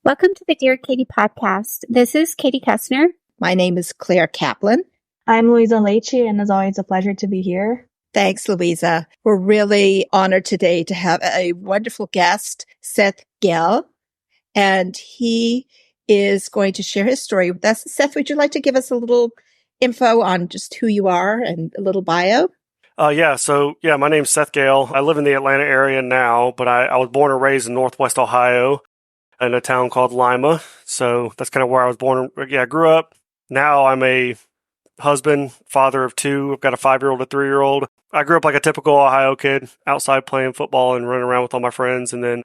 Welcome to the Dear Katie podcast. This is Katie Kessner. My name is Claire Kaplan. I'm Luiza Leite, and as always, a pleasure to be here. Thanks, Luiza. We're really honored today to have a wonderful guest, Seth Gell, and he is going to share his story with us. Seth, would you like to give us a little info on just who you are and a little bio? My name's Seth Gale. I live in the Atlanta area now, but I was born and raised in Northwest Ohio in a town called Lima. So that's kind of where I was born. Yeah, I grew up. Now I'm a husband, father of two. I've got a 5-year-old, a 3-year-old. I grew up like a typical Ohio kid, outside playing football and running around with all my friends. And then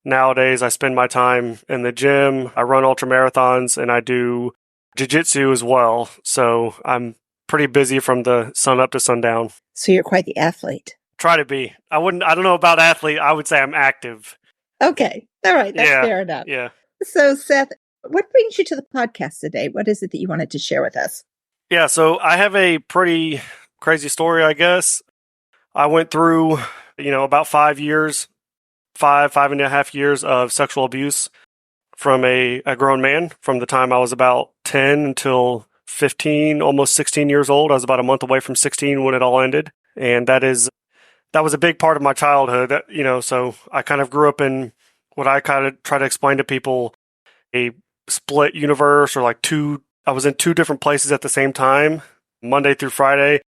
nowadays I spend my time in the gym. I run ultra marathons and I do jiu-jitsu as well. So I'm pretty busy from the sun up to sundown. So you're quite the athlete. Try to be. I don't know about athlete. I would say I'm active. Okay. All right. That's fair enough. Yeah. So Seth, what brings you to the podcast today? What is it that you wanted to share with us? Yeah. So I have a pretty crazy story, I guess. I went through, about 5 years, five and a half years of sexual abuse from a grown man from the time I was about 10 until 15, almost 16 years old. I was about a month away from 16 when it all ended. And that was a big part of my childhood, so I kind of grew up in what I kind of try to explain to people, a split universe, or I was in two different places at the same time, Monday through Friday.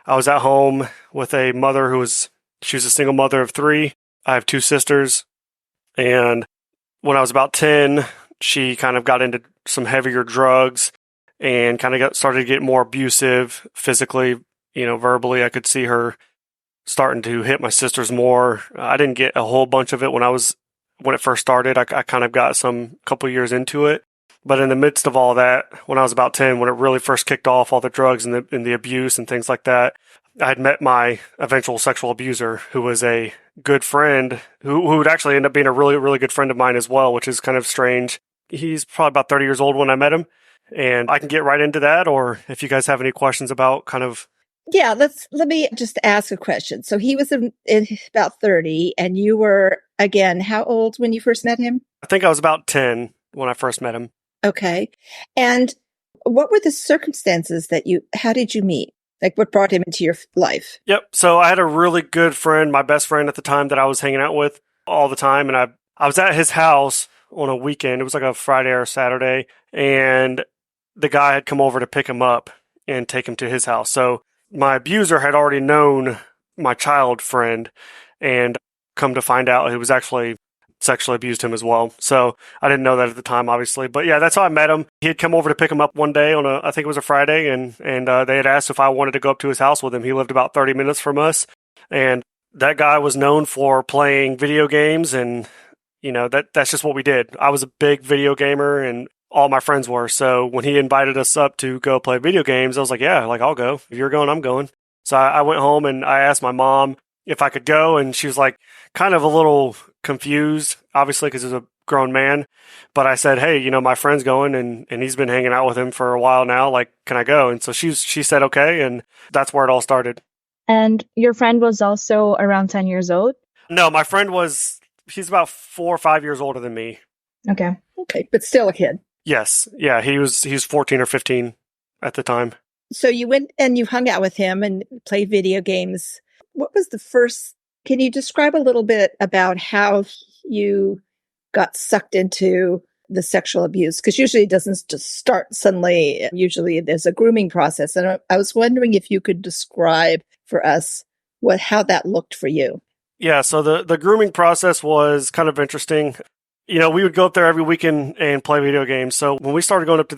I was at home with a mother she was a single mother of 3. I have 2 sisters. And when I was about 10, she kind of got into some heavier drugs and kind of started to get more abusive physically, verbally. I could see her starting to hit my sisters more. I didn't get a whole bunch of it when it first started. I kind of got some couple years into it. But in the midst of all that, when I was about 10, when it really first kicked off, all the drugs and the abuse and things like that, I had met my eventual sexual abuser, who was a good friend, who would actually end up being a really, really good friend of mine as well, which is kind of strange. He's probably about 30 years old when I met him. And I can get right into that, or if you guys have any questions about kind of... Yeah, let me just ask a question. So he was in about 30, and you were, again, how old when you first met him? I think I was about 10 when I first met him. Okay. And what were the circumstances how did you meet? Like, what brought him into your life? Yep. So I had a really good friend, my best friend at the time, that I was hanging out with all the time. And I was at his house on a weekend. It was like a Friday or Saturday. And the guy had come over to pick him up and take him to his house. So my abuser had already known my child friend and come to find out he was actually sexually abused him as well. So I didn't know that at the time, obviously. But yeah, that's how I met him. He had come over to pick him up one day I think it was a Friday, and they had asked if I wanted to go up to his house with him. He lived about 30 minutes from us. And that guy was known for playing video games, and that's just what we did. I was a big video gamer, and all my friends were. So when he invited us up to go play video games, I was like, yeah, I'll go. If you're going, I'm going. So I went home and I asked my mom if I could go. And she was like kind of a little confused, obviously, because he was a grown man. But I said, hey, my friend's going and he's been hanging out with him for a while now. Like, can I go? And so she said, okay. And that's where it all started. And your friend was also around 10 years old? No, my friend he's about 4 or 5 years older than me. Okay. Okay. But still a kid. Yes. Yeah. He was 14 or 15 at the time. So you went and you hung out with him and played video games. What was can you describe a little bit about how you got sucked into the sexual abuse? Because usually it doesn't just start suddenly. Usually there's a grooming process. And I was wondering if you could describe for us how that looked for you. Yeah. So the grooming process was kind of interesting. We would go up there every weekend and play video games. So when I started going up to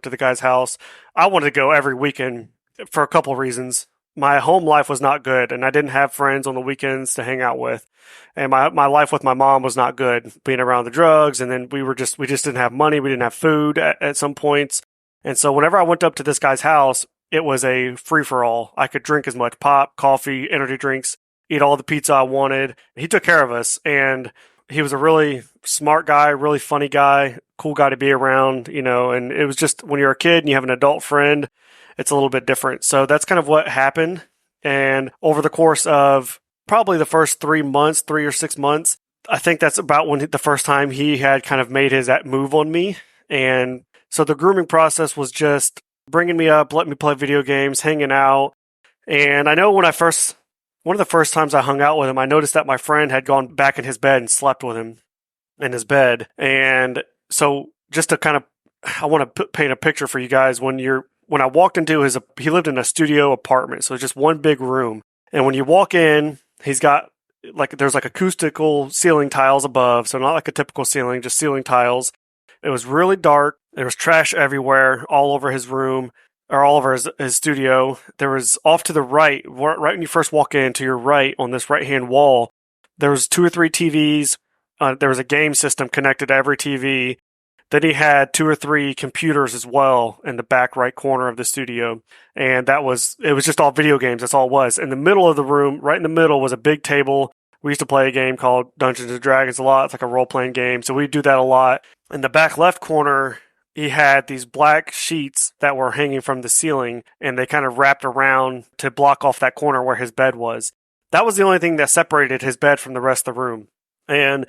the guy's house, I wanted to go every weekend for a couple of reasons. My home life was not good, and I didn't have friends on the weekends to hang out with. And my life with my mom was not good, being around the drugs. And then we just didn't have money. We didn't have food at some points. And so whenever I went up to this guy's house, it was a free for all. I could drink as much pop, coffee, energy drinks, eat all the pizza I wanted. He took care of us, and he was a really smart guy, really funny guy, cool guy to be around, and it was just when you're a kid and you have an adult friend, it's a little bit different. So that's kind of what happened. And over the course of probably the first 3 or 6 months, I think that's about when the first time he had kind of made his move on me. And so the grooming process was just bringing me up, letting me play video games, hanging out. And I know one of the first times I hung out with him, I noticed that my friend had gone back in his bed and slept with him in his bed. And so just to kind of, I want to paint a picture for you guys. When I walked into he lived in a studio apartment. So it's just one big room. And when you walk in, he's got there's acoustical ceiling tiles above. So not like a typical ceiling, just ceiling tiles. It was really dark. There was trash everywhere, all over his room, or all over his studio. There was off to the right when you first walk in, to your right on this right-hand wall, there was 2 or 3 TVs. There was a game system connected to every TV. Then he had 2 or 3 computers as well in the back right corner of the studio. And it was just all video games. That's all it was. In the middle of the room, right in the middle, was a big table. We used to play a game called Dungeons and Dragons a lot. It's like a role-playing game. So we do that a lot. In the back left corner, he had these black sheets that were hanging from the ceiling, and they kind of wrapped around to block off that corner where his bed was. That was the only thing that separated his bed from the rest of the room. And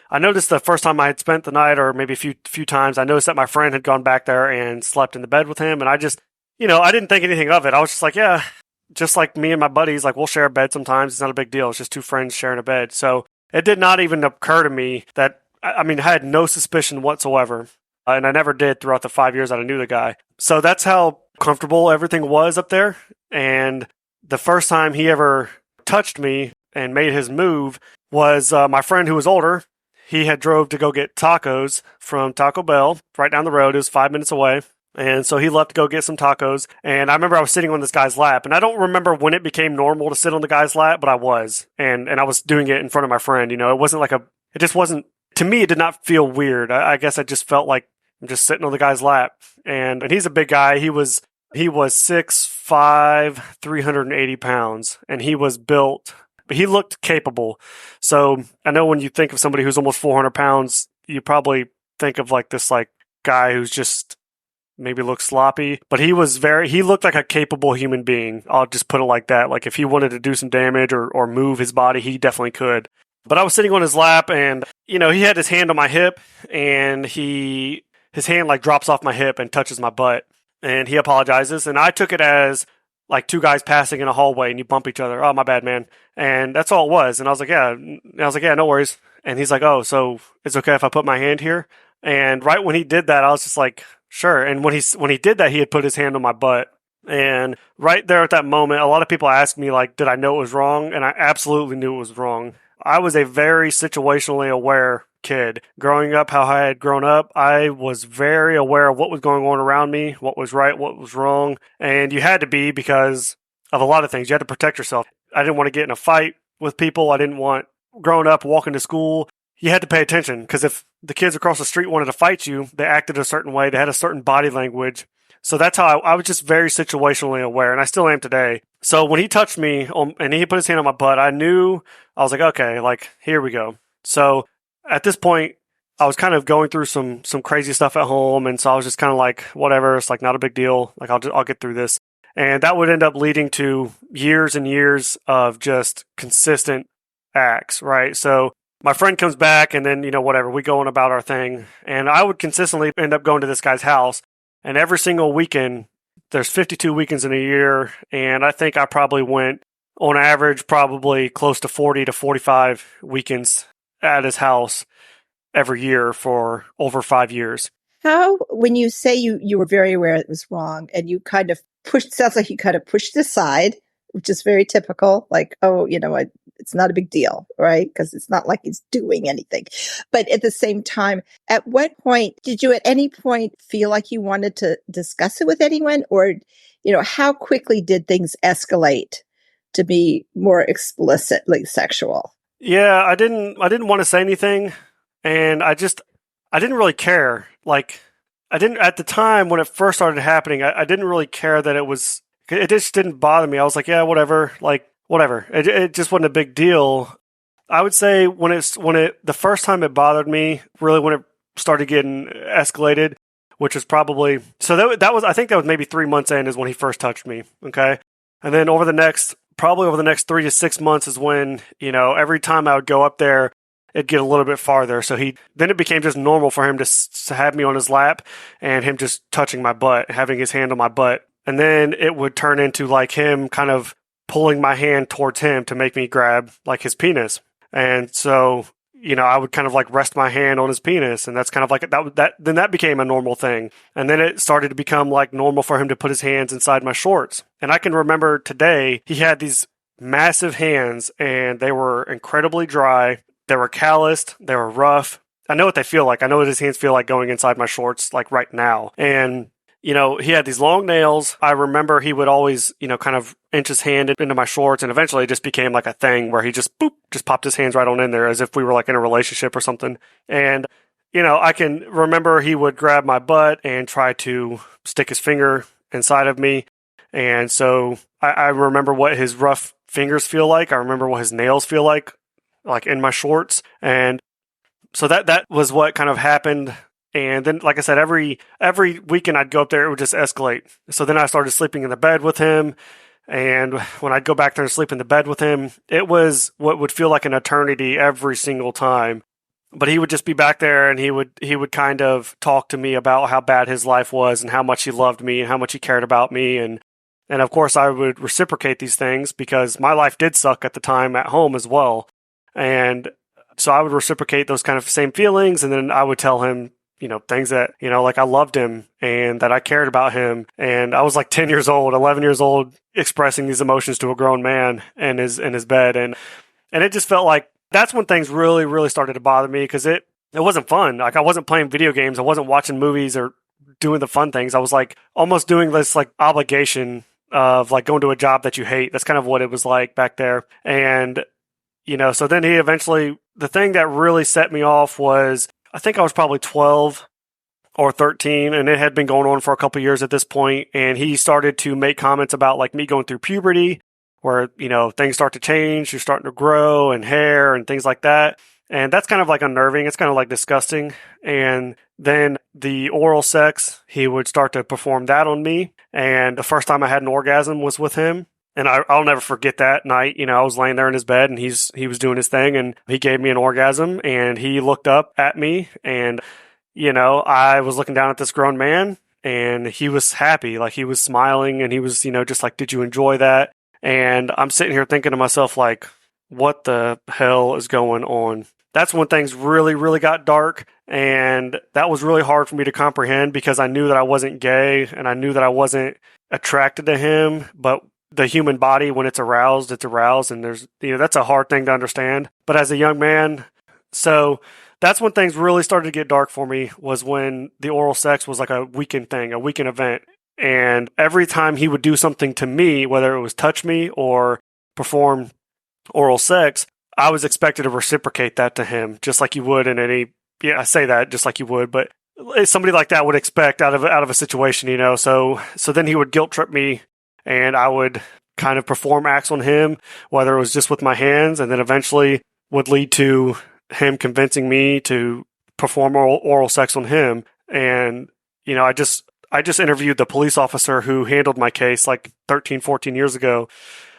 I noticed the first time I had spent the night, or maybe a few times, I noticed that my friend had gone back there and slept in the bed with him. And I just, I didn't think anything of it. I was just like, yeah, just like me and my buddies, we'll share a bed sometimes. It's not a big deal. It's just 2 friends sharing a bed. So it did not even occur to me that, I had no suspicion whatsoever. And I never did throughout the 5 years that I knew the guy. So that's how comfortable everything was up there. And the first time he ever touched me and made his move was my friend who was older. He had drove to go get tacos from Taco Bell right down the road. It was 5 minutes away. And so he left to go get some tacos. And I remember I was sitting on this guy's lap. And I don't remember when it became normal to sit on the guy's lap, but I was. And I was doing it in front of my friend. It wasn't it just wasn't, to me, it did not feel weird. I guess I just felt like I'm just sitting on the guy's lap. And he's a big guy. He was 6'5", 380 pounds. And he was built, but he looked capable. So I know when you think of somebody who's almost 400 pounds, you probably think of this guy who's just maybe looks sloppy, but he looked like a capable human being. I'll just put it like that. If he wanted to do some damage or move his body, he definitely could. But I was sitting on his lap, and, he had his hand on my hip, and his hand drops off my hip and touches my butt, and he apologizes. And I took it as 2 guys passing in a hallway and you bump each other. Oh, my bad, man. And that's all it was. And I was like, yeah. No worries. And he's like, oh, so it's okay if I put my hand here? And right when he did that, I was just like, sure. And when he did that, he had put his hand on my butt. And right there at that moment, a lot of people asked me, did I know it was wrong? And I absolutely knew it was wrong. I was a very situationally aware kid. Growing up how I had grown up, I was very aware of what was going on around me, what was right, what was wrong. And you had to be, because of a lot of things. You had to protect yourself. I didn't want to get in a fight with people. I didn't want, growing up, walking to school, you had to pay attention, because if the kids across the street wanted to fight you, they acted a certain way. They had a certain body language. So that's how I was just very situationally aware, and I still am today. So when he touched me and he put his hand on my butt, I was like, okay, here we go. So at this point, I was kind of going through some crazy stuff at home, and so I was just kind of whatever, it's not a big deal. I'll get through this. And that would end up leading to years and years of just consistent acts, right? So my friend comes back, and then, whatever, we go on about our thing. And I would consistently end up going to this guy's house. And every single weekend, there's 52 weekends in a year. And I think I probably went, on average, probably close to 40 to 45 weekends at his house every year for over 5 years. How, when you say you were very aware it was wrong, and you kind of sounds like you kind of pushed aside, which is very typical, it's not a big deal, right? Because it's not like he's doing anything. But at the same time, at what point did you at any point feel like you wanted to discuss it with anyone? Or, how quickly did things escalate to be more explicitly sexual? Yeah, I didn't want to say anything. And I didn't really care. At the time when it first started happening, I didn't really care that it just didn't bother me. I was like, yeah, whatever. Whatever. It just wasn't a big deal. I would say the first time it bothered me, really when it started getting escalated, which was probably, so that was, I think that was maybe 3 months in is when he first touched me. Okay. And then over the next 3 to 6 months is when, every time I would go up there, it'd get a little bit farther. So then it became just normal for him to have me on his lap and him just touching my butt, having his hand on my butt. And then it would turn into like him kind of pulling my hand towards him to make me grab like his penis. And so, I would kind of like rest my hand on his penis, and that's kind of like then that became a normal thing. And then it started to become like normal for him to put his hands inside my shorts. And I can remember today, he had these massive hands, and they were incredibly dry. They were calloused. They were rough. I know what they feel like. I know what his hands feel like going inside my shorts, like right now. And he had these long nails. I remember he would always, kind of inch his hand into my shorts, and eventually it just became like a thing where he just popped his hands right on in there as if we were like in a relationship or something. And, I can remember he would grab my butt and try to stick his finger inside of me. And so I remember what his rough fingers feel like. I remember what his nails feel like in my shorts. And so that was what kind of happened. And then, like I said, every weekend I'd go up there, it would just escalate. So then I started sleeping in the bed with him. And when I'd go back there and sleep in the bed with him, it was what would feel like an eternity every single time. But he would just be back there, and he would kind of talk to me about how bad his life was and how much he loved me and how much he cared about me. And of course, I would reciprocate these things because my life did suck at the time at home as well. And so I would reciprocate those kind of same feelings. And then I would tell him, things that, like I loved him and that I cared about him. And I was like 10 years old, 11 years old, expressing these emotions to a grown man in his bed. And it just felt like that's when things really, really started to bother me, because it wasn't fun. Like, I wasn't playing video games. I wasn't watching movies or doing the fun things. I was like almost doing this like obligation of like going to a job that you hate. That's kind of what it was like back there. And, so then he eventually, the thing that really set me off was, I think I was probably 12 or 13, and it had been going on for a couple of years at this point. And he started to make comments about like me going through puberty, where, things start to change, you're starting to grow, and hair and things like that. And that's kind of like unnerving. It's kind of like disgusting. And then the oral sex, he would start to perform that on me. And the first time I had an orgasm was with him. And I'll never forget that night. I was laying there in his bed, and he was doing his thing, and he gave me an orgasm, and he looked up at me, and, I was looking down at this grown man, and he was happy. Like, he was smiling, and he was, just like, did you enjoy that? And I'm sitting here thinking to myself, like, what the hell is going on? That's when things really, really got dark. And that was really hard for me to comprehend, because I knew that I wasn't gay, and I knew that I wasn't attracted to him. But the human body, when it's aroused, and there's, that's a hard thing to understand. But as a young man, so that's when things really started to get dark for me, was when the oral sex was like a weekend thing, a weekend event. And every time he would do something to me, whether it was touch me or perform oral sex, I was expected to reciprocate that to him, just like you would in any, I say that just like you would, but somebody like that would expect out of a situation, So then he would guilt trip me, and I would kind of perform acts on him, whether it was just with my hands, and then eventually would lead to him convincing me to perform oral sex on him. And, I just interviewed the police officer who handled my case like 13, 14 years ago.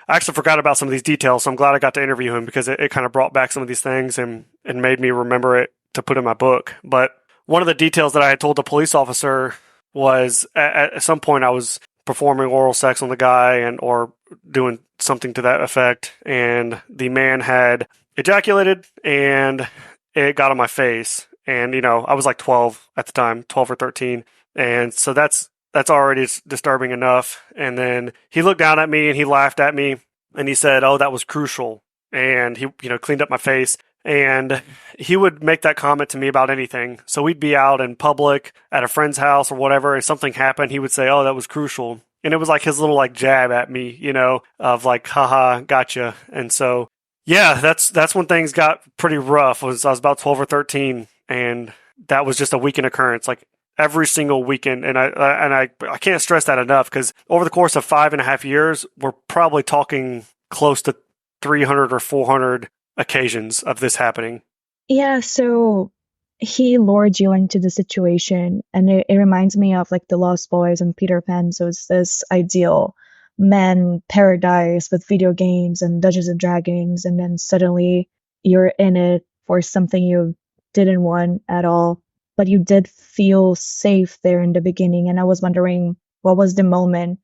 I actually forgot about some of these details, so I'm glad I got to interview him, because it kind of brought back some of these things and made me remember it to put in my book. But one of the details that I had told the police officer was at some point I was performing oral sex on the guy or doing something to that effect, and the man had ejaculated, and it got on my face. And, I was like 12 at the time, 12 or 13. And so that's already disturbing enough. And then he looked down at me, and he laughed at me, and he said, "Oh, that was crucial." And he, cleaned up my face. And he would make that comment to me about anything. So we'd be out in public at a friend's house or whatever, and something happened. He would say, "Oh, that was crucial." And it was like his little like jab at me, of like, haha, gotcha. And so, yeah, that's when things got pretty rough. I was about 12 or 13, and that was just a weekend occurrence, like every single weekend. And I can't stress that enough, because over the course of 5.5 years, we're probably talking close to 300 or 400 occasions of this happening. Yeah, so he lured you into the situation, and it reminds me of like the Lost Boys and Peter Pan. So it's this ideal man paradise with video games and Dungeons and Dragons, and then suddenly you're in it for something you didn't want at all, but you did feel safe there in the beginning. And I was wondering, what was the moment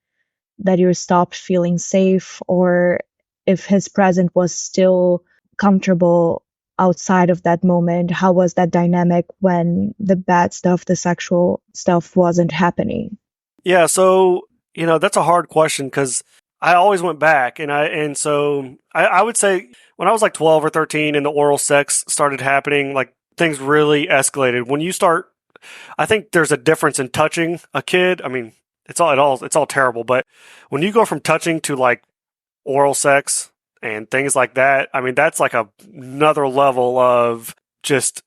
that you stopped feeling safe, or if his presence was still comfortable outside of that moment? How was that dynamic when the bad stuff, the sexual stuff wasn't happening? Yeah, so, that's a hard question because I always went back I would say when I was like 12 or 13 and the oral sex started happening, like things really escalated. When you start, I think there's a difference in touching a kid. I mean, it's all terrible, but when you go from touching to like oral sex and things like that, I mean, that's like another level of just,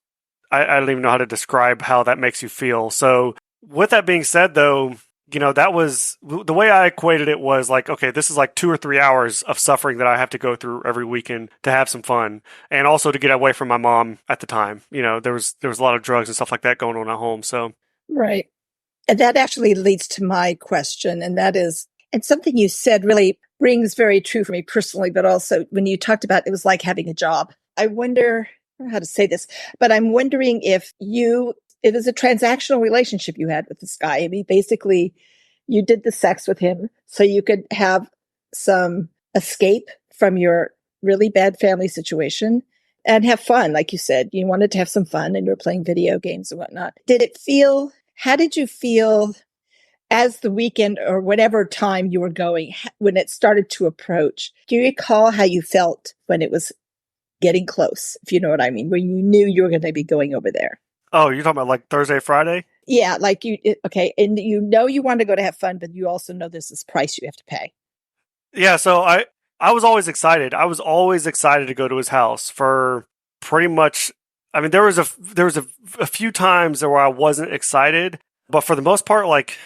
I don't even know how to describe how that makes you feel. So with that being said, though, that was the way I equated it was like, okay, this is like 2 or 3 hours of suffering that I have to go through every weekend to have some fun. And also to get away from my mom at the time. There was a lot of drugs and stuff like that going on at home. So. Right. And that actually leads to my question. And that is, and something you said really rings very true for me personally, but also when you talked about it was like having a job. I wonder how to say this, but I'm wondering if it was a transactional relationship you had with this guy. I mean, basically, you did the sex with him so you could have some escape from your really bad family situation and have fun. Like you said, you wanted to have some fun and you were playing video games and whatnot. How did you feel as the weekend or whatever time you were going, when it started to approach? Do you recall how you felt when it was getting close, if you know what I mean, when you knew you were going to be going over there? Oh, you're talking about like Thursday, Friday? Yeah, like okay. And you want to go to have fun, but you also know there's this price you have to pay. Yeah, so I was always excited. I was always excited to go to his house for pretty much, I mean, there was a few times where I wasn't excited, but for the most part, like,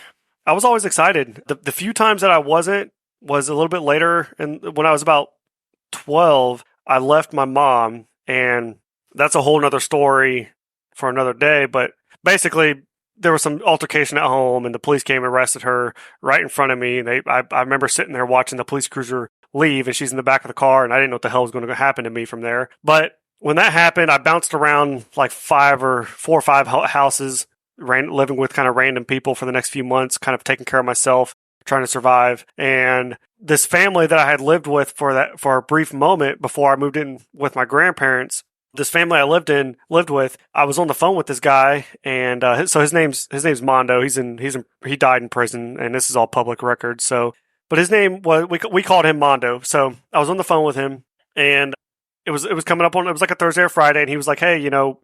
I was always excited. The few times that I wasn't was a little bit later, and when I was about 12, I left my mom, and that's a whole nother story for another day, but basically there was some altercation at home and the police came and arrested her right in front of me. And I remember sitting there watching the police cruiser leave and she's in the back of the car and I didn't know what the hell was going to happen to me from there. But when that happened, I bounced around like 4 or 5 houses, living with kind of random people for the next few months, kind of taking care of myself, trying to survive. And this family that I had lived with for a brief moment before I moved in with my grandparents, this family I lived with, I was on the phone with this guy, and so his name's Mondo. He died in prison, and this is all public record. So, but his name was we called him Mondo. So I was on the phone with him, and it was coming up on, it was like a Thursday or Friday, and he was like, "Hey, are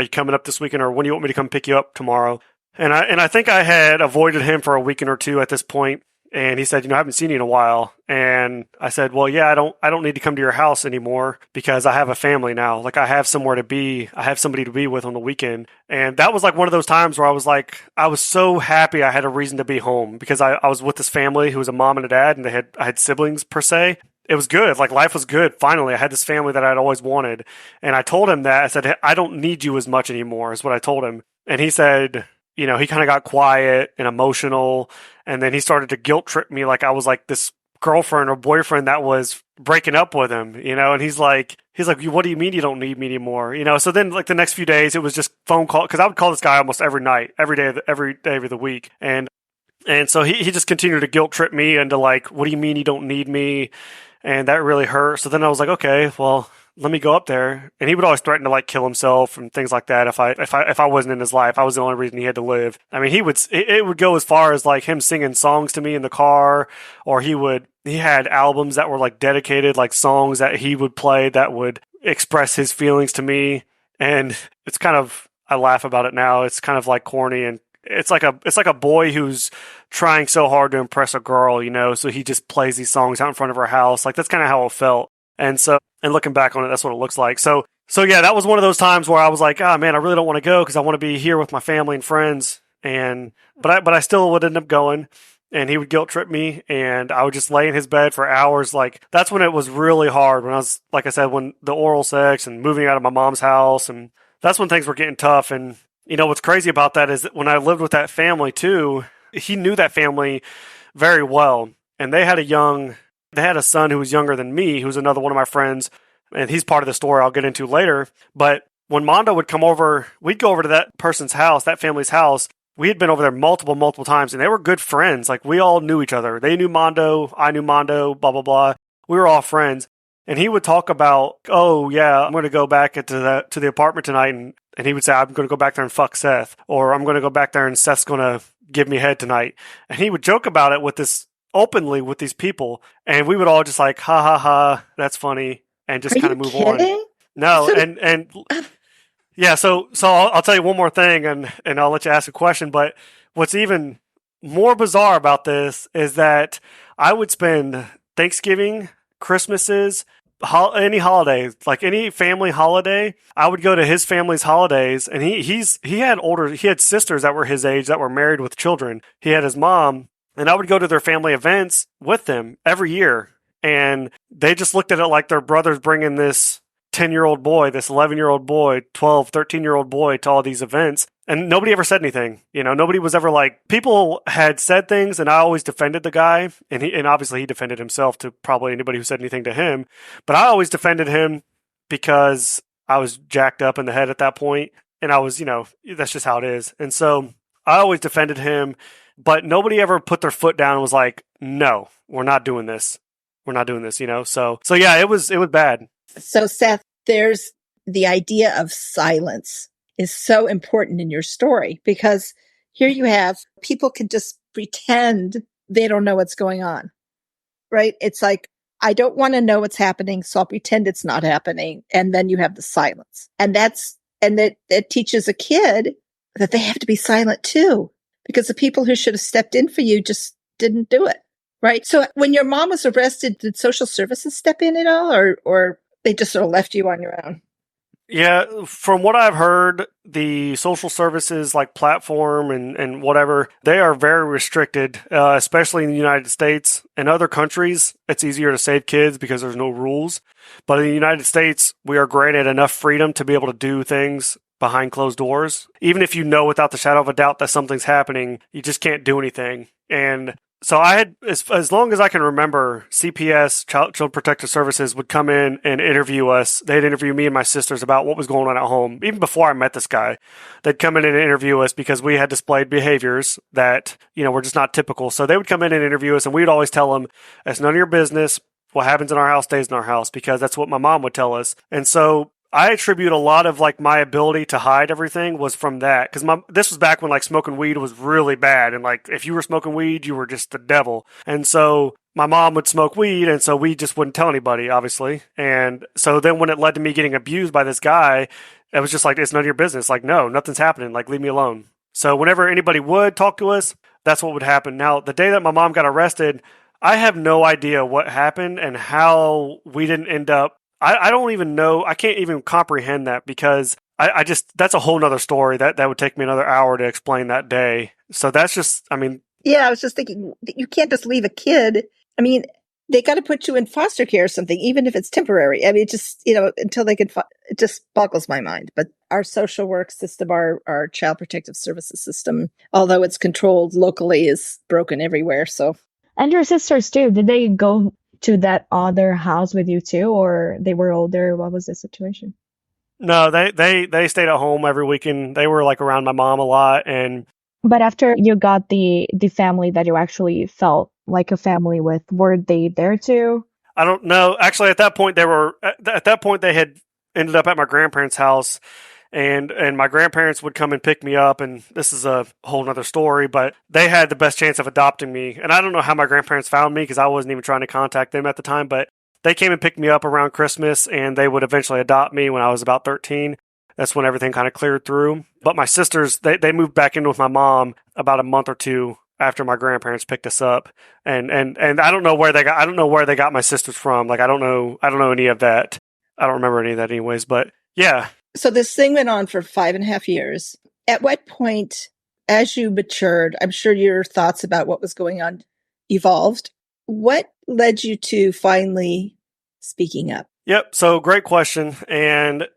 you coming up this weekend, or when do you want me to come pick you up tomorrow?" And I think I had avoided him for a weekend or two at this point. And he said, I haven't seen you in a while. And I said, well, yeah, I don't need to come to your house anymore because I have a family now. Like I have somewhere to be. I have somebody to be with on the weekend. And that was like one of those times where I was like, I was so happy I had a reason to be home because I was with this family who was a mom and a dad and I had siblings per se. It was good. Like life was good. Finally, I had this family that I'd always wanted. And I told him that. I said, hey, I don't need you as much anymore is what I told him. And he said, he kind of got quiet and emotional. And then he started to guilt trip me like I was like this girlfriend or boyfriend that was breaking up with him, and he's like, what do you mean you don't need me anymore? So then like the next few days, it was just phone call. Cause I would call this guy almost every night, every day of the week. And so he just continued to guilt trip me into like, what do you mean you don't need me? And that really hurt. So then I was like, okay, well, let me go up there. And he would always threaten to like kill himself and things like that. If I wasn't in his life, I was the only reason he had to live. I mean, it would go as far as like him singing songs to me in the car, or he had albums that were like dedicated, like songs that he would play that would express his feelings to me. And it's kind of, I laugh about it now. It's kind of like corny, and it's like a boy who's trying so hard to impress a girl, so he just plays these songs out in front of her house. Like that's kind of how it felt. And looking back on it, that's what it looks like. So yeah, that was one of those times where I was like, oh man, I really don't want to go because I want to be here with my family and friends. But I still would end up going, and he would guilt trip me, and I would just lay in his bed for hours. Like that's when it was really hard, when I was, like I said, when the oral sex and moving out of my mom's house, and that's when things were getting tough. And what's crazy about that is that when I lived with that family too, he knew that family very well, and they had a son who was younger than me, who was another one of my friends. and he's part of the story I'll get into later. But when Mondo would come over, we'd go over to that person's house, that family's house. We had been over there multiple times, and they were good friends. Like, we all knew each other. They knew Mondo, I knew Mondo, blah, blah, blah. We were all friends. And he would talk about, oh, yeah, I'm going to go back to the apartment tonight. And he would say, I'm going to go back there and fuck Seth. Or I'm going to go back there and Seth's going to give me head tonight. And he would joke about it with this openly with these people. And we would all just like, ha, ha, ha, that's funny. And just kind of move on. No, and yeah, so I'll tell you one more thing and I'll let you ask a question. But what's even more bizarre about this is that I would spend Thanksgiving, Christmases, any holiday, like any family holiday, I would go to his family's holidays, and he had sisters that were his age that were married with children. He had his mom, and I would go to their family events with them every year, and they just looked at it like their brother's bringing this 10-year-old boy, this 11-year-old boy, 12, 13-year-old boy to all these events. And nobody ever said anything. Nobody was ever like, people had said things, and I always defended the guy. And obviously he defended himself to probably anybody who said anything to him. But I always defended him because I was jacked up in the head at that point. And I was, that's just how it is. And so I always defended him, but nobody ever put their foot down and was like, no, we're not doing this. We're not doing this, So yeah, it was bad. So Seth, there's the idea of silence is so important in your story, because here you have people can just pretend they don't know what's going on, right? It's like, I don't want to know what's happening, so I'll pretend it's not happening. And then you have the silence. And that teaches a kid that they have to be silent too, because the people who should have stepped in for you just didn't do it, right? So when your mom was arrested, did social services step in at all, or they just sort of left you on your own? Yeah, from what I've heard, the social services like platform and whatever, they are very restricted, especially in the United States. In other countries, it's easier to save kids because there's no rules. But in the United States, we are granted enough freedom to be able to do things behind closed doors. Even if you know without the shadow of a doubt that something's happening, you just can't do anything. And so I had, as long as I can remember, CPS, Child Protective Services, would come in and interview us. They'd interview me and my sisters about what was going on at home. Even before I met this guy, they'd come in and interview us because we had displayed behaviors that, were just not typical. So they would come in and interview us, and we'd always tell them, it's none of your business. What happens in our house stays in our house, because that's what my mom would tell us. And so I attribute a lot of like my ability to hide everything was from that, because this was back when like smoking weed was really bad, and like if you were smoking weed, you were just the devil. And so my mom would smoke weed, and so we just wouldn't tell anybody, obviously. And so then when it led to me getting abused by this guy, it was just like, it's none of your business. Like, no, nothing's happening. Like, leave me alone. So whenever anybody would talk to us, that's what would happen. Now, the day that my mom got arrested, I have no idea what happened and how we didn't end up. I don't even know. I can't even comprehend that, because I just, that's a whole nother story. That would take me another hour to explain that day. So that's just, Yeah, I was just thinking, you can't just leave a kid. They got to put you in foster care or something, even if it's temporary. It just, until they can, it just boggles my mind. But our social work system, our child protective services system, although it's controlled locally, is broken everywhere. So. And your sisters too, did they go to that other house with you too, or they were older? What was the situation? No, they stayed at home every weekend. They were like around my mom a lot. But after you got the family that you actually felt like a family with, were they there too? I don't know. Actually, at that point they had ended up at my grandparents' house, and my grandparents would come and pick me up, and this is a whole nother story, but they had the best chance of adopting me. And I don't know how my grandparents found me, because I wasn't even trying to contact them at the time, but they came and picked me up around Christmas, and they would eventually adopt me when I was about 13. That's when everything kind of cleared through. But my sisters, they moved back in with my mom about a month or two after my grandparents picked us up. And I don't know where they got my sisters from. Like, I don't know any of that. I don't remember any of that anyways, but yeah. So this thing went on for 5.5 years. At what point, as you matured, I'm sure your thoughts about what was going on evolved. What led you to finally speaking up? Yep. So great question. And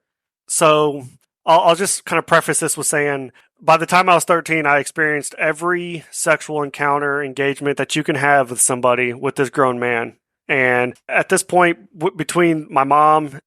so I'll just kind of preface this with saying, by the time I was 13, I experienced every sexual encounter, engagement that you can have with somebody with this grown man. And at this point, between my mom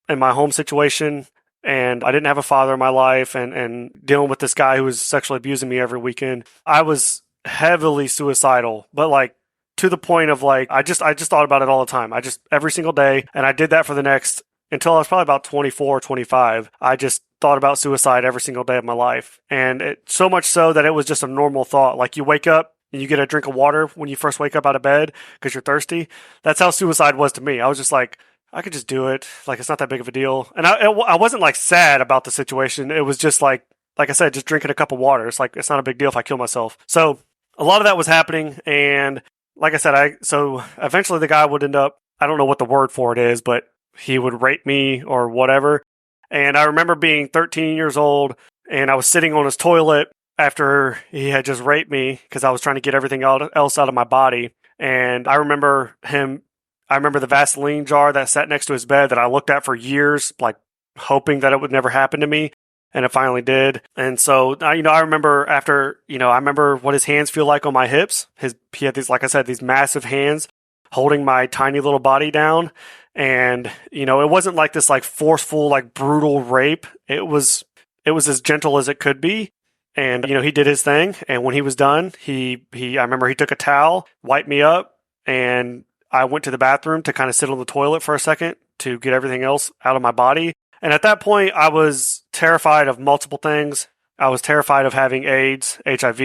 in my home situation, and I didn't have a father in my life, and dealing with this guy who was sexually abusing me every weekend. I was heavily suicidal, but like to the point of like I just thought about it all the time. I just every single day, and I did that for the next until I was probably about 24, 25. I just thought about suicide every single day of my life, and so much so that it was just a normal thought. Like you wake up and you get a drink of water when you first wake up out of bed because you're thirsty. That's how suicide was to me. I was just like, I could just do it. Like, it's not that big of a deal. And I wasn't like sad about the situation. It was just like I said, just drinking a cup of water. It's like, it's not a big deal if I kill myself. So a lot of that was happening. And like I said, so eventually the guy would end up, I don't know what the word for it is, but he would rape me or whatever. And I remember being 13 years old, and I was sitting on his toilet after he had just raped me because I was trying to get everything else out of my body. And I remember the Vaseline jar that sat next to his bed that I looked at for years, like hoping that it would never happen to me. And it finally did. And so, I remember I remember what his hands feel like on my hips. He had these, like I said, these massive hands holding my tiny little body down. And, it wasn't like this like forceful, like brutal rape. It was as gentle as it could be. And, he did his thing. And when he was done, I remember he took a towel, wiped me up, and I went to the bathroom to kind of sit on the toilet for a second to get everything else out of my body. And at that point, I was terrified of multiple things. I was terrified of having AIDS, HIV,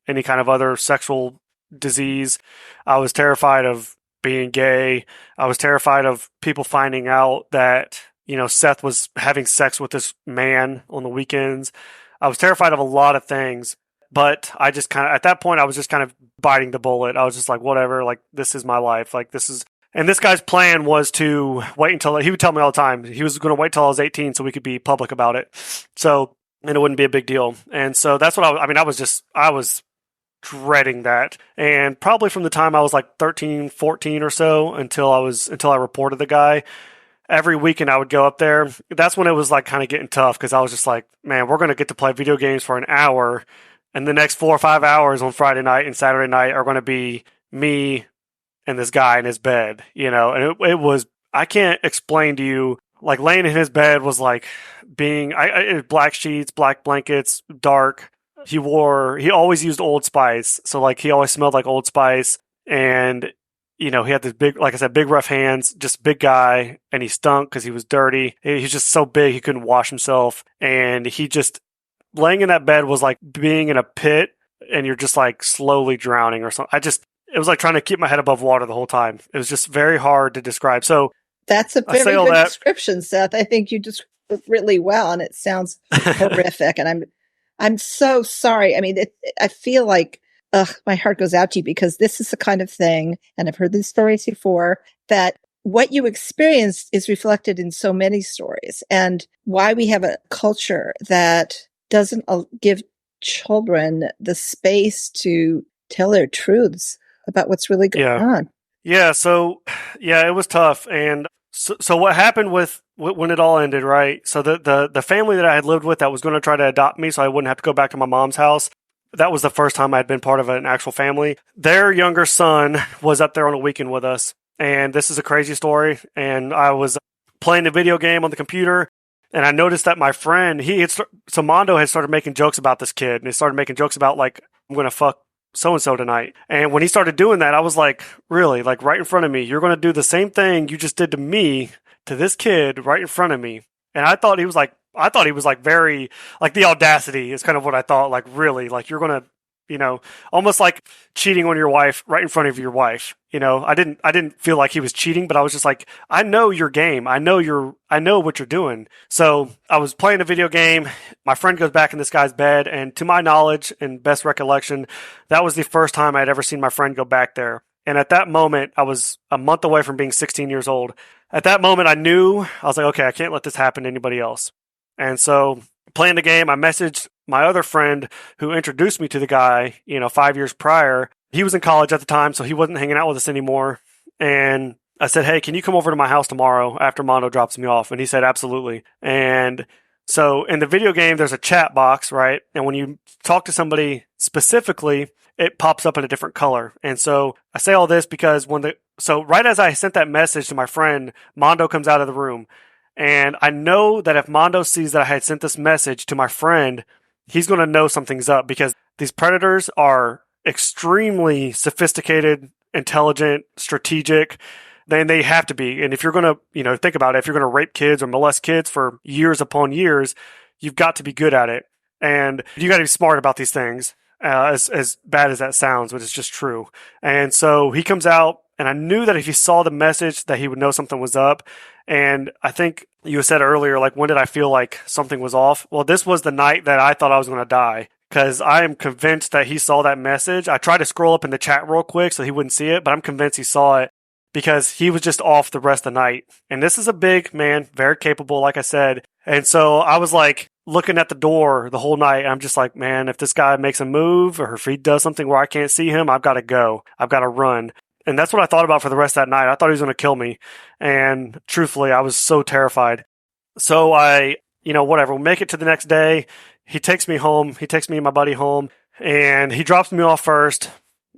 any kind of other sexual disease. I was terrified of being gay. I was terrified of people finding out that, Seth was having sex with this man on the weekends. I was terrified of a lot of things, but I just at that point, I was just kind of biting the bullet. I was just like, whatever, like, this is my life. Like, and this guy's plan was to wait until, he would tell me all the time, he was going to wait till I was 18 so we could be public about it. So, and it wouldn't be a big deal. And so that's what I was dreading that. And probably from the time I was like 13, 14 or so until I reported the guy, every weekend I would go up there. That's when it was like kind of getting tough because I was just like, man, we're going to get to play video games for an hour. And the next 4 or 5 hours on Friday night and Saturday night are going to be me and this guy in his bed, and it was, I can't explain to you, like laying in his bed was like being, black sheets, black blankets, dark. He always used Old Spice. So like he always smelled like Old Spice. And, he had this big, like I said, big rough hands, just big guy. And he stunk because he was dirty. He's just so big he couldn't wash himself. And he just, laying in that bed was like being in a pit and you're just like slowly drowning or something. It was like trying to keep my head above water the whole time. It was just very hard to describe. So that's a very good description, Seth. I think you described it really well, and it sounds horrific. And I'm so sorry. I mean, I feel like my heart goes out to you because this is the kind of thing, and I've heard these stories before, that what you experienced is reflected in so many stories, and why we have a culture that doesn't give children the space to tell their truths about what's really going on. Yeah. So, it was tough. And so what happened with when it all ended, right? So the family that I had lived with that was going to try to adopt me so I wouldn't have to go back to my mom's house, that was the first time I'd been part of an actual family. Their younger son was up there on a weekend with us. And this is a crazy story. And I was playing a video game on the computer, and I noticed that my friend, Mondo had started making jokes about this kid. And he started making jokes about like, I'm going to fuck so-and-so tonight. And when he started doing that, I was like, really? Like right in front of me? You're going to do the same thing you just did to me, to this kid right in front of me? And I thought he was like very, like the audacity is kind of what I thought, like really, like you're going to, almost like cheating on your wife right in front of your wife. I didn't feel like he was cheating, but I was just like, I know your game. I know what you're doing. So I was playing a video game. My friend goes back in this guy's bed. And to my knowledge and best recollection, that was the first time I'd ever seen my friend go back there. And at that moment, I was a month away from being 16 years old. At that moment, I was like, okay, I can't let this happen to anybody else. And so playing the game, I messaged my other friend who introduced me to the guy, 5 years prior. He was in college at the time, so he wasn't hanging out with us anymore. And I said, hey, can you come over to my house tomorrow after Mondo drops me off? And he said, absolutely. And so in the video game, there's a chat box, right? And when you talk to somebody specifically, it pops up in a different color. And so I say all this because right as I sent that message to my friend, Mondo comes out of the room. And I know that if Mondo sees that I had sent this message to my friend, he's going to know something's up because these predators are extremely sophisticated, intelligent, strategic. Then they have to be. And if you're going to, think about it, if you're going to rape kids or molest kids for years upon years, you've got to be good at it. And you got to be smart about these things, as bad as that sounds, but it's just true. And so he comes out, and I knew that if he saw the message that he would know something was up. And I think you said earlier, like, when did I feel like something was off? Well, this was the night that I thought I was going to die, because I am convinced that he saw that message. I tried to scroll up in the chat real quick so he wouldn't see it, but I'm convinced he saw it because he was just off the rest of the night. And this is a big man, very capable, like I said. And so I was like looking at the door the whole night. I'm just like, man, if this guy makes a move or if he does something where I can't see him, I've got to go. I've got to run. And that's what I thought about for the rest of that night. I thought he was going to kill me. And truthfully, I was so terrified. So I, whatever, we'll make it to the next day. He takes me home. He takes me and my buddy home, and he drops me off first.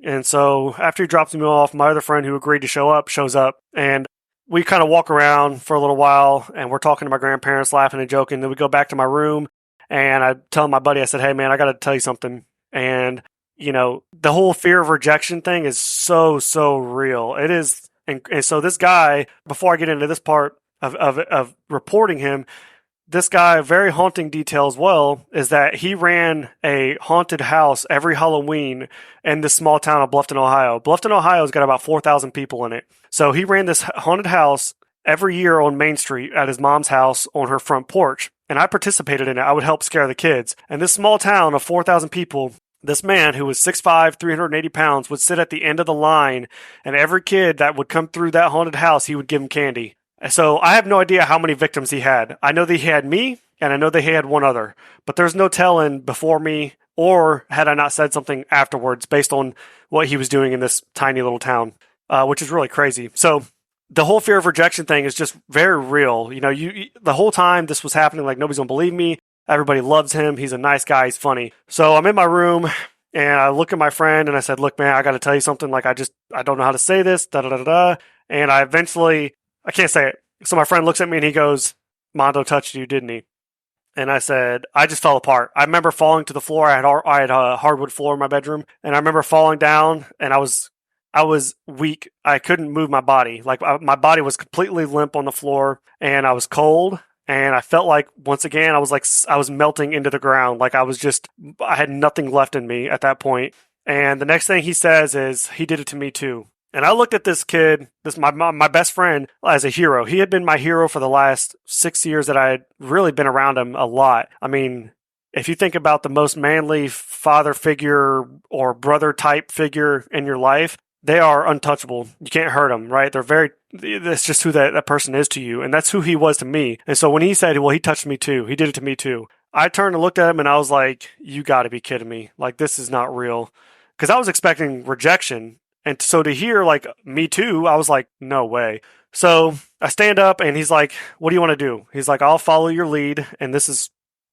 And so after he drops me off, my other friend who agreed to shows up. And we kind of walk around for a little while, and we're talking to my grandparents, laughing and joking. Then we go back to my room, and I tell my buddy, I said, hey, man, I got to tell you something. And, the whole fear of rejection thing is so, so real. It is. And so this guy, before I get into this part of reporting him, this guy, very haunting detail as well, is that he ran a haunted house every Halloween in this small town of Bluffton, Ohio. Bluffton, Ohio's got about 4,000 people in it. So he ran this haunted house every year on Main Street at his mom's house on her front porch. And I participated in it. I would help scare the kids. And this small town of 4,000 people, this man who was 6'5", 380 pounds, would sit at the end of the line, and every kid that would come through that haunted house, he would give him candy. So I have no idea how many victims he had. I know that he had me, and I know that he had one other. But there's no telling before me, or had I not said something afterwards based on what he was doing in this tiny little town, which is really crazy. So the whole fear of rejection thing is just very real. The whole time this was happening, like, nobody's going to believe me. Everybody loves him. He's a nice guy. He's funny. So I'm in my room, and I look at my friend, and I said, look, man, I got to tell you something. Like, I don't know how to say this, da-da-da-da-da. And I can't say it. So my friend looks at me and he goes, Mondo touched you, didn't he? And I said, I just fell apart. I remember falling to the floor. I had a hardwood floor in my bedroom, and I remember falling down, and I was weak. I couldn't move my body. Like, my body was completely limp on the floor, and I was cold. And I felt like, once again, I was melting into the ground. Like, I had nothing left in me at that point. And the next thing he says is, he did it to me too. And I looked at this kid, my best friend, as a hero. He had been my hero for the last 6 years that I had really been around him a lot. I mean, if you think about the most manly father figure or brother type figure in your life, they are untouchable. You can't hurt them, right? That's just who that person is to you. And that's who he was to me. And so when he said, well, he touched me too, he did it to me too, I turned and looked at him and I was like, you got to be kidding me. Like, this is not real. Because I was expecting rejection. And so to hear, like, me too, I was like, no way. So I stand up and he's like, what do you want to do? He's like, I'll follow your lead. And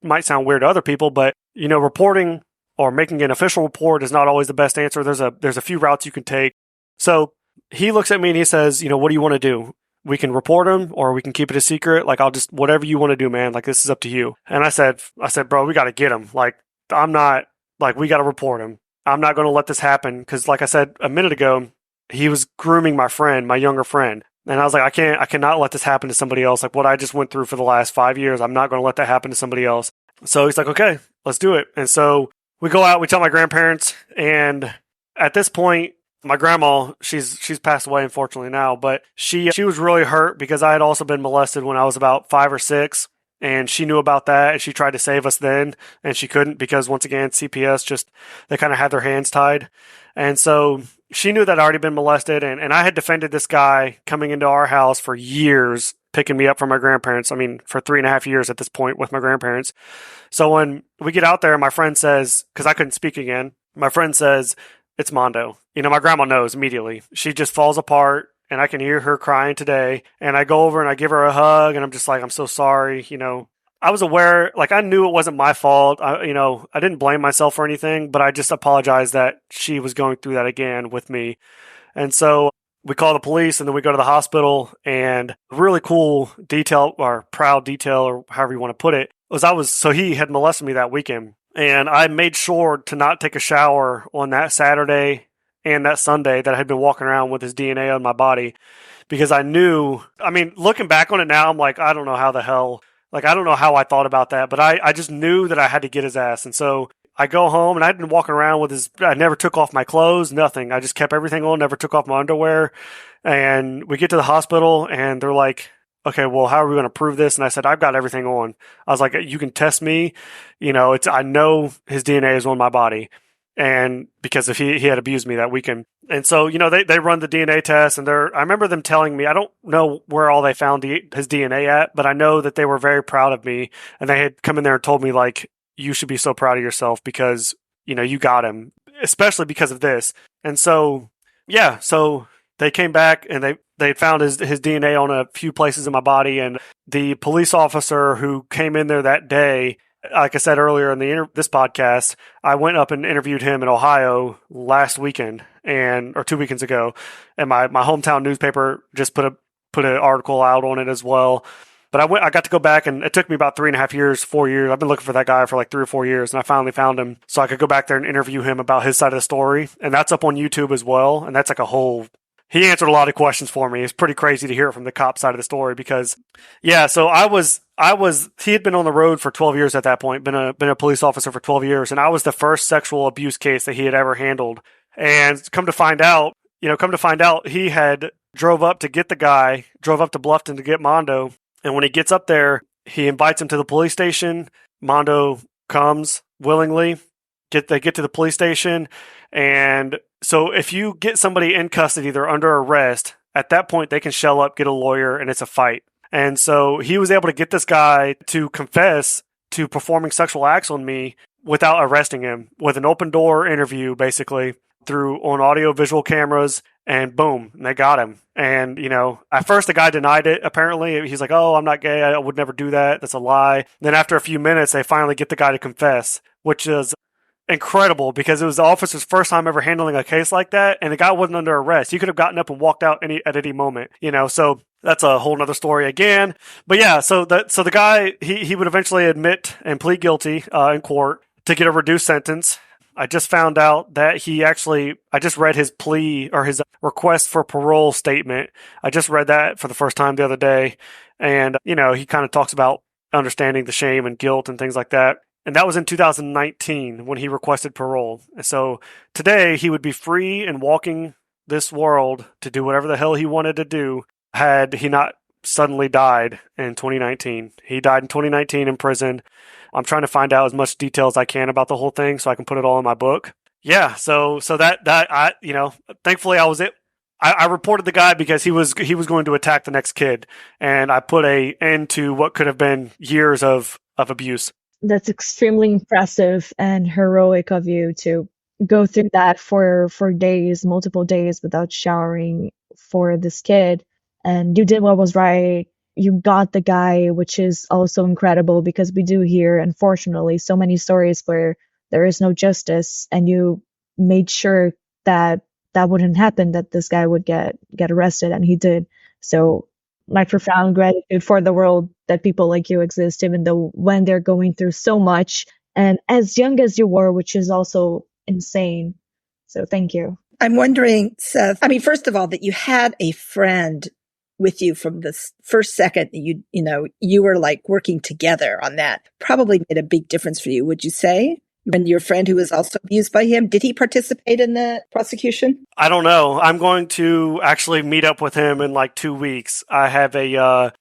might sound weird to other people, but, reporting or making an official report is not always the best answer. There's a few routes you can take. So he looks at me and he says, what do you want to do? We can report him or we can keep it a secret. Like, whatever you want to do, man. Like, this is up to you. And I said, bro, we got to get him. Like, we got to report him. I'm not going to let this happen because, like I said a minute ago, he was grooming my friend, my younger friend. And I was like, I cannot let this happen to somebody else. Like, what I just went through for the last 5 years, I'm not going to let that happen to somebody else. So he's like, okay, let's do it. And so we go out, we tell my grandparents. And at this point, my grandma, she's passed away, unfortunately, now, but she was really hurt because I had also been molested when I was about 5 or 6. And she knew about that, and she tried to save us then, and she couldn't because, once again, CPS they kind of had their hands tied. And so she knew that I'd already been molested, and I had defended this guy coming into our house for years, picking me up from my grandparents. I mean, for 3.5 years at this point with my grandparents. So when we get out there, my friend says, because I couldn't speak again, my friend says, it's Mondo. My grandma knows immediately. She just falls apart. And I can hear her crying today. And I go over and I give her a hug. And I'm just like, I'm so sorry. I was aware, like, I knew it wasn't my fault. I didn't blame myself for anything, but I just apologized that she was going through that again with me. And so we call the police, and then we go to the hospital. And really cool detail, or proud detail, or however you want to put it, so he had molested me that weekend. And I made sure to not take a shower on that Saturday and that Sunday that I had been walking around with his DNA on my body, because I knew, looking back on it now, I'm like, I don't know how the hell, I don't know how I thought about that, but I just knew that I had to get his ass. And so I go home, and I'd been walking around with I never took off my clothes, nothing. I just kept everything on, never took off my underwear. And we get to the hospital, and they're like, okay, well, how are we going to prove this? And I said, I've got everything on. I was like, you can test me. I know his DNA is on my body. And because if he had abused me that weekend. And so, they run the DNA test, and I remember them telling me, I don't know where all they found his DNA at, but I know that they were very proud of me. And they had come in there and told me, like, you should be so proud of yourself because, you got him, especially because of this. And so, yeah, so they came back, and they found his DNA on a few places in my body. And the police officer who came in there that day, like I said earlier in this podcast, I went up and interviewed him in Ohio last weekend or 2 weekends ago. And my hometown newspaper just put an article out on it as well. But I got to go back, and it took me about 3.5 years, 4 years. I've been looking for that guy for like 3 or 4 years, and I finally found him so I could go back there and interview him about his side of the story. And that's up on YouTube as well. And that's like he answered a lot of questions for me. It's pretty crazy to hear it from the cop side of the story because, yeah, so he had been on the road for 12 years at that point, been a police officer for 12 years. And I was the first sexual abuse case that he had ever handled. And come to find out, he had drove up to Bluffton to get Mondo. And when he gets up there, he invites him to the police station. Mondo comes willingly. They get to the police station. And so if you get somebody in custody, they're under arrest. At that point, they can shell up, get a lawyer, and it's a fight. And so he was able to get this guy to confess to performing sexual acts on me without arresting him, with an open door interview, basically, on audio visual cameras, and boom, they got him. And, at first the guy denied it, apparently. He's like, oh, I'm not gay. I would never do that. That's a lie. Then after a few minutes, they finally get the guy to confess, which is incredible because it was the officer's first time ever handling a case like that, and the guy wasn't under arrest. He could have gotten up and walked out at any moment, so that's a whole nother story again. But yeah, so the guy, he would eventually admit and plead guilty in court to get a reduced sentence. I just found out that I just read his plea or his request for parole statement. I just read that for the first time the other day. And, he kind of talks about understanding the shame and guilt and things like that. And that was in 2019 when he requested parole. And so today he would be free and walking this world to do whatever the hell he wanted to do had he not suddenly died in 2019. He died in 2019 in prison. I'm trying to find out as much detail as I can about the whole thing so I can put it all in my book. Yeah, so that I thankfully I reported the guy because he was going to attack the next kid, and I put an end to what could have been years of abuse. That's extremely impressive and heroic of you to go through that for days, multiple days without showering for this kid. And you did what was right. You got the guy, which is also incredible because we do hear, unfortunately, so many stories where there is no justice, and you made sure that wouldn't happen, that this guy would get arrested, and he did. So my profound gratitude for the world that people like you exist, even though when they're going through so much, and as young as you were, which is also insane. So thank you. I'm wondering, Seth, first of all, that you had a friend with you from the first second you were like working together on that probably made a big difference for you, would you say? And your friend who was also abused by him, did he participate in the prosecution? I don't know. I'm going to actually meet up with him in like 2 weeks. I have he's going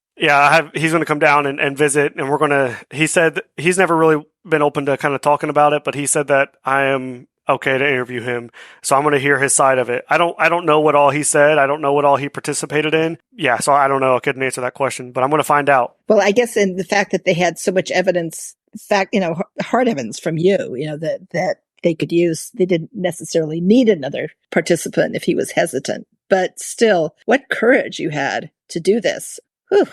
to come down and visit, and he said he's never really been open to kind of talking about it, but he said that I am okay to interview him. So I'm going to hear his side of it. I don't know what all he said. I don't know what all he participated in. Yeah. So I don't know. I couldn't answer that question, but I'm going to find out. Well, I guess in the fact that they had so much evidence, hard evidence from you, that they could use, they didn't necessarily need another participant if he was hesitant, but still, what courage you had to do this. Whew.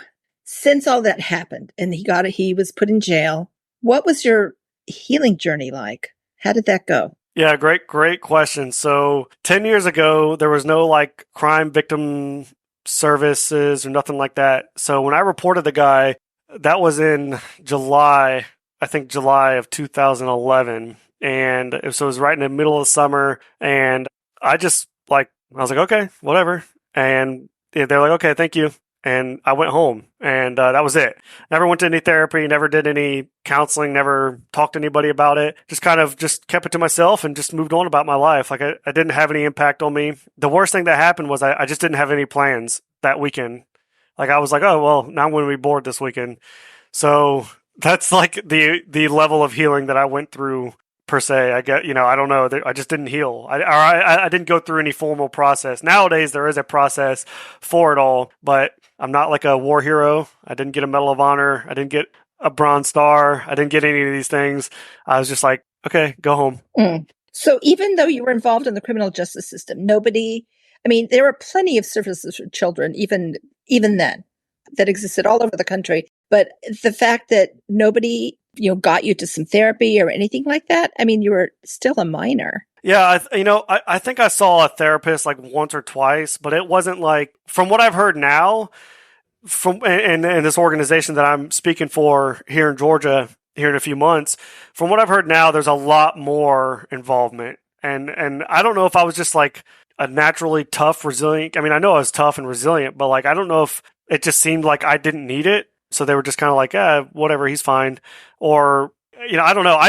Since all that happened and he was put in jail, what was your healing journey like? How did that go? Yeah, great question. So 10 years ago, there was no like crime victim services or nothing like that. So when I reported the guy, that was in July, I think July of 2011. And so it was right in the middle of the summer. And I just like, I was like, okay, whatever. And they're like, okay, thank you. And I went home, and that was it. Never went to any therapy, never did any counseling, never talked to anybody about it. Just kind of just kept it to myself and just moved on about my life. Like I didn't have any impact on me. The worst thing that happened was I just didn't have any plans that weekend. Like I was like, oh, well, now I'm going to be bored this weekend. So that's like the level of healing that I went through per se. I get, I don't know. I just didn't heal. I didn't go through any formal process. Nowadays, there is a process for it all, but I'm not like a war hero. I didn't get a Medal of Honor. I didn't get a Bronze Star. I didn't get any of these things. I was just like, okay, go home. So even though you were involved in the criminal justice system, there were plenty of services for children, even then, that existed all over the country. But the fact that nobody, got you to some therapy or anything like that, you were still a minor. Yeah, I think I saw a therapist like once or twice, but it wasn't like, from what I've heard now, and this organization that I'm speaking for here in Georgia here in a few months, from what I've heard now, there's a lot more involvement. And I don't know if I was just like a naturally tough, resilient. I know I was tough and resilient, but like I don't know if it just seemed like I didn't need it. So they were just kind of like, whatever, he's fine. Or, I don't know.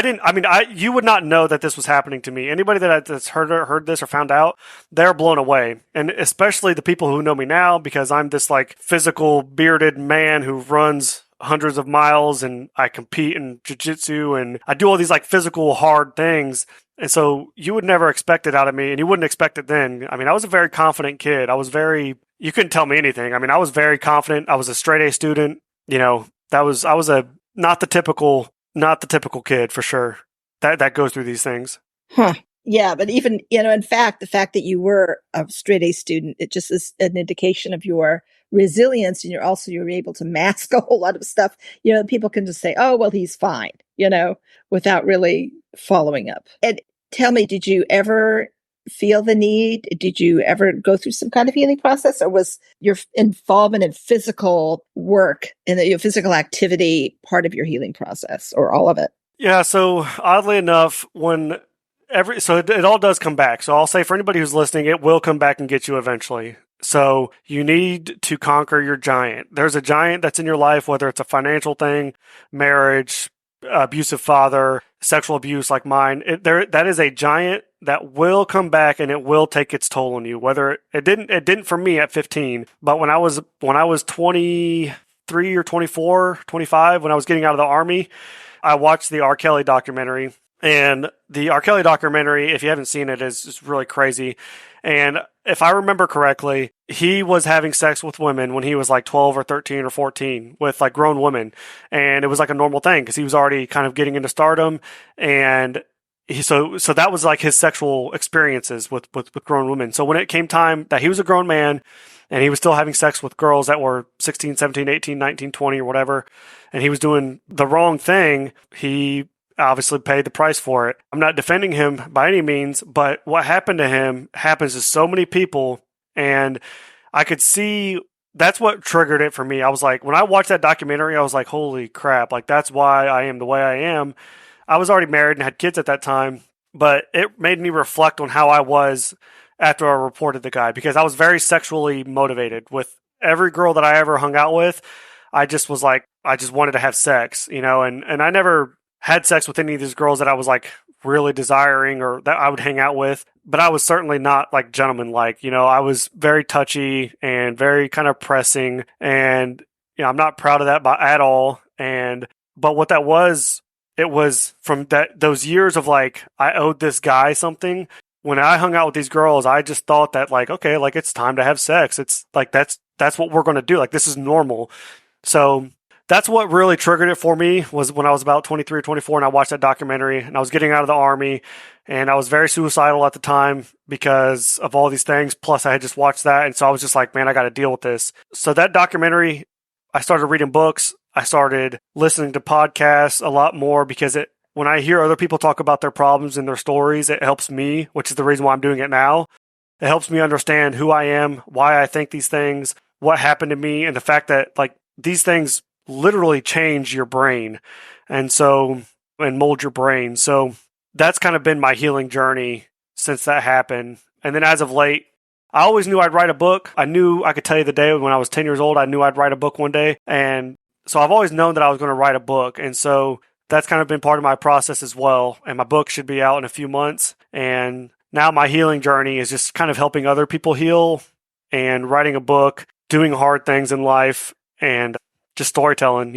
You would not know that this was happening to me. Anybody that's heard this or found out, they're blown away. And especially the people who know me now, because I'm this like physical bearded man who runs hundreds of miles and I compete in jiu-jitsu and I do all these like physical hard things. And so you would never expect it out of me, and you wouldn't expect it then. I was a very confident kid. You couldn't tell me anything. I was very confident. I was a straight A student. I was a not the typical kid for sure. That goes through these things. Huh. Yeah, but even, in fact, the fact that you were a straight A student, it just is an indication of your resilience, and you're able to mask a whole lot of stuff. People can just say, oh, well, he's fine, without really following up. And tell me, did you ever feel the need? Did you ever go through some kind of healing process, or was your involvement in physical work and your physical activity part of your healing process, or all of it? Yeah. So oddly enough, it all does come back. So I'll say for anybody who's listening, it will come back and get you eventually. So you need to conquer your giant. There's a giant that's in your life, whether it's a financial thing, marriage, abusive father, sexual abuse like mine. That is a giant that will come back and it will take its toll on you. Whether it didn't for me at 15, but when I was 23 or 24, 25, when I was getting out of the army, I watched the R. Kelly documentary. And the R. Kelly documentary, if you haven't seen it, is really crazy. And if I remember correctly, he was having sex with women when he was like 12 or 13 or 14 with like grown women. And it was like a normal thing because he was already kind of getting into stardom. And so that was like his sexual experiences with grown women. So when it came time that he was a grown man and he was still having sex with girls that were 16, 17, 18, 19, 20 or whatever, and he was doing the wrong thing, he obviously paid the price for it. I'm not defending him by any means, but what happened to him happens to so many people. And I could see that's what triggered it for me. I was like, when I watched that documentary, I was like, holy crap, like that's why I am the way I am. I was already married and had kids at that time, but it made me reflect on how I was after I reported the guy, because I was very sexually motivated with every girl that I ever hung out with. I just was like, I just wanted to have sex, and I never had sex with any of these girls that I was like really desiring or that I would hang out with, but I was certainly not like gentleman-like, I was very touchy and very kind of pressing, and I'm not proud of that at all. But what that was, it was from those years of like, I owed this guy something. When I hung out with these girls, I just thought that like, okay, like it's time to have sex. It's like, that's what we're going to do. Like, this is normal. So that's what really triggered it for me, was when I was about 23 or 24 and I watched that documentary, and I was getting out of the army and I was very suicidal at the time because of all these things. Plus I had just watched that. And so I was just like, man, I got to deal with this. So that documentary, I started reading books. I started listening to podcasts a lot more because when I hear other people talk about their problems and their stories, it helps me, which is the reason why I'm doing it now. It helps me understand who I am, why I think these things, what happened to me, and the fact that like these things literally change your brain and mold your brain. So that's kind of been my healing journey since that happened. And then as of late, I always knew I'd write a book. I knew I could tell you the day when I was 10 years old, I knew I'd write a book one day. And so I've always known that I was going to write a book. And so that's kind of been part of my process as well. And my book should be out in a few months. And now my healing journey is just kind of helping other people heal and writing a book, doing hard things in life, and just storytelling,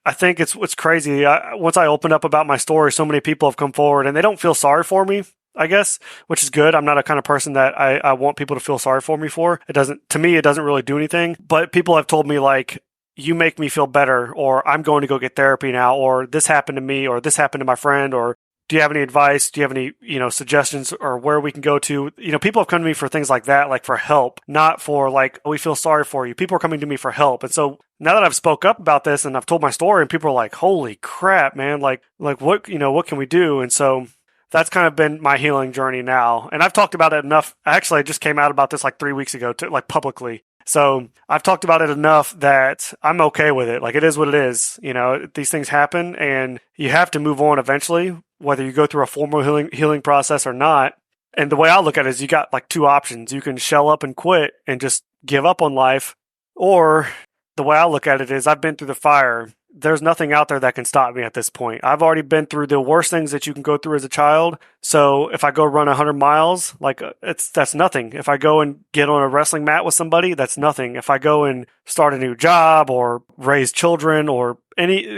I think it's crazy. Once I opened up about my story, so many people have come forward and they don't feel sorry for me, I guess, which is good. I'm not a kind of person that I want people to feel sorry for me for. To me, it doesn't really do anything. But people have told me like, you make me feel better, or I'm going to go get therapy now, or this happened to me, or this happened to my friend, or do you have any advice? Do you have any, suggestions or where we can go to? People have come to me for things like that, like for help, not for like, we feel sorry for you. People are coming to me for help. And so now that I've spoke up about this and I've told my story and people are like, holy crap, man, like what, what can we do? And so that's kind of been my healing journey now. And I've talked about it enough. Actually, I just came out about this like 3 weeks ago, publicly. So I've talked about it enough that I'm okay with it. Like it is what it is. These things happen and you have to move on eventually, whether you go through a formal healing process or not. And the way I look at it is you got like two options. You can shell up and quit and just give up on life. Or the way I look at it is I've been through the fire. There's nothing out there that can stop me at this point. I've already been through the worst things that you can go through as a child. So if I go run 100 miles, like that's nothing. If I go and get on a wrestling mat with somebody, that's nothing. If I go and start a new job or raise children or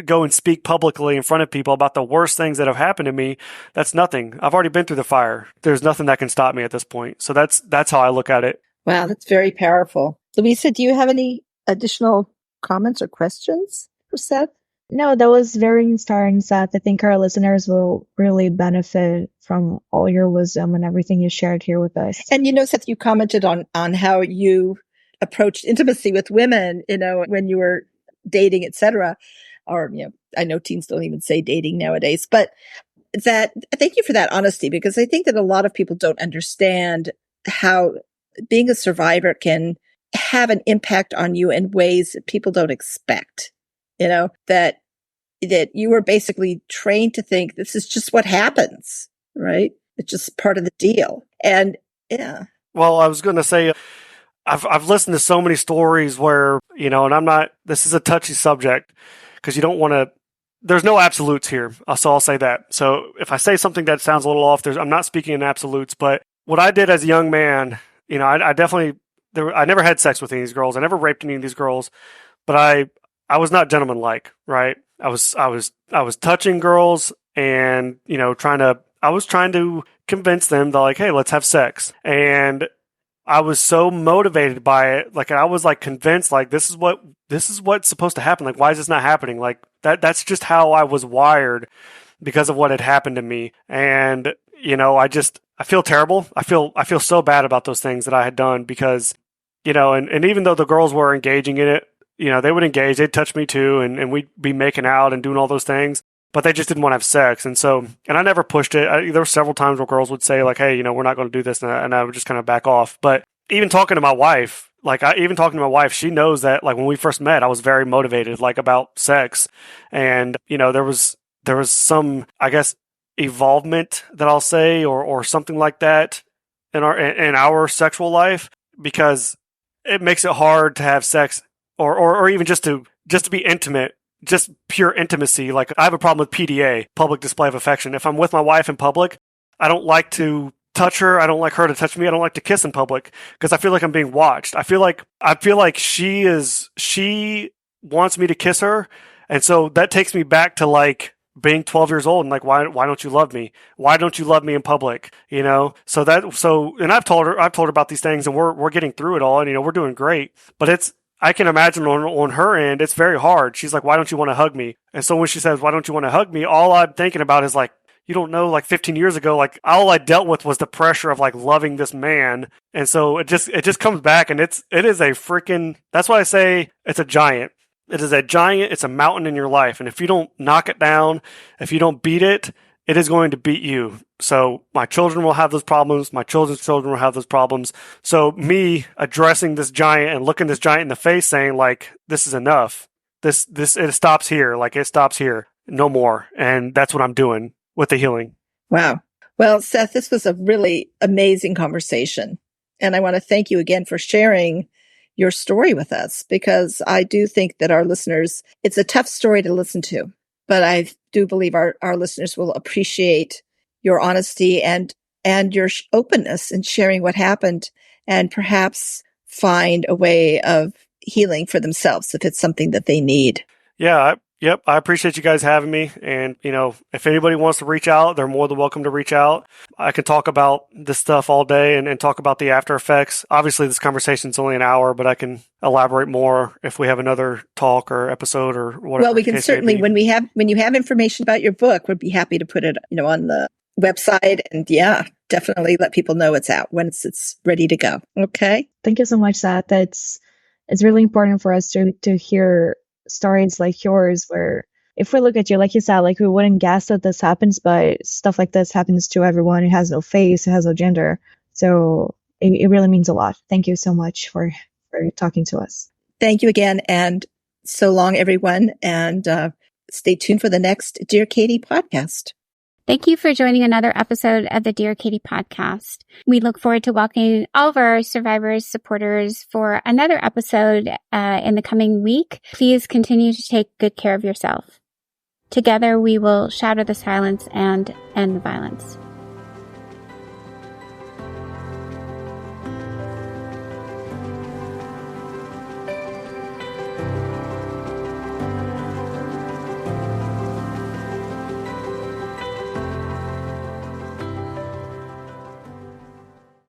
go and speak publicly in front of people about the worst things that have happened to me, that's nothing. I've already been through the fire. There's nothing that can stop me at this point. So that's how I look at it. Wow, that's very powerful. Luiza, do you have any additional comments or questions for Seth? No, that was very inspiring, Seth. I think our listeners will really benefit from all your wisdom and everything you shared here with us. And Seth, you commented on how you approached intimacy with women, when you were dating, etc. Or, I know teens don't even say dating nowadays, but thank you for that honesty, because I think that a lot of people don't understand how being a survivor can have an impact on you in ways that people don't expect. That you were basically trained to think this is just what happens, right? It's just part of the deal. And yeah. Well, I was going to say, I've listened to so many stories where, and this is a touchy subject because you don't want to, there's no absolutes here. So I'll say that. So if I say something that sounds a little off, I'm not speaking in absolutes, but what I did as a young man, I definitely, I never had sex with any of these girls. I never raped any of these girls, but I was not gentlemanlike, right? I was touching girls and, I was trying to convince them that like, hey, let's have sex. And I was so motivated by it. Like I was like convinced, like, this is what's supposed to happen. Like, why is this not happening? Like that's just how I was wired because of what had happened to me. And, I feel terrible. I feel so bad about those things that I had done because, and even though the girls were engaging in it, they would engage, they'd touch me too, and we'd be making out and doing all those things, but they just didn't want to have sex. And so, and I never pushed it. There were several times where girls would say like, hey, we're not going to do this. And I would just kind of back off. But even talking to my wife, she knows that like when we first met, I was very motivated, like about sex. And, there was some, I guess, evolvement that I'll say, or something like that in our sexual life, because it makes it hard to have sex or even just to be intimate, just pure intimacy. Like I have a problem with PDA, public display of affection. If I'm with my wife in public, I don't like to touch her. I don't like her to touch me. I don't like to kiss in public because I feel like I'm being watched. I feel like she wants me to kiss her. And so that takes me back to like being 12 years old and like, why don't you love me? Why don't you love me in public? And I've told her about these things and we're getting through it all and, we're doing great, but I can imagine on her end, it's very hard. She's like, why don't you want to hug me? And so when she says, why don't you want to hug me? All I'm thinking about is like, you don't know, like 15 years ago, like all I dealt with was the pressure of like loving this man. And so it just comes back and it is a freaking, that's why I say it's a giant. It is a giant, it's a mountain in your life. And if you don't knock it down, if you don't beat it, it is going to beat you. So my children will have those problems. My children's children will have those problems. So me addressing this giant and looking this giant in the face saying like, this is enough. It stops here. Like it stops here. No more. And that's what I'm doing with the healing. Wow. Well, Seth, this was a really amazing conversation. And I want to thank you again for sharing your story with us, because I do think that our listeners, it's a tough story to listen to, but I do believe our listeners will appreciate your honesty and your openness in sharing what happened, and perhaps find a way of healing for themselves if it's something that they need. Yeah. I appreciate you guys having me. And, if anybody wants to reach out, they're more than welcome to reach out. I can talk about this stuff all day and talk about the after effects. Obviously, this conversation's only an hour, but I can elaborate more if we have another talk or episode or whatever. Well, we can certainly, when you have information about your book, we'd be happy to put it, on the website, and definitely let people know it's out when it's ready to go. Okay. Thank you so much, Seth. It's really important for us to hear stories like yours, where if we look at you, like you said, like we wouldn't guess that this happens, but stuff like this happens to everyone. It has no face, it has no gender. So it really means a lot. Thank you so much for talking to us. Thank you again. And so long, everyone. And stay tuned for the next Dear Katie podcast. Thank you for joining another episode of the Dear Katie podcast. We look forward to welcoming all of our survivors, supporters for another episode in the coming week. Please continue to take good care of yourself. Together, we will shatter the silence and end the violence.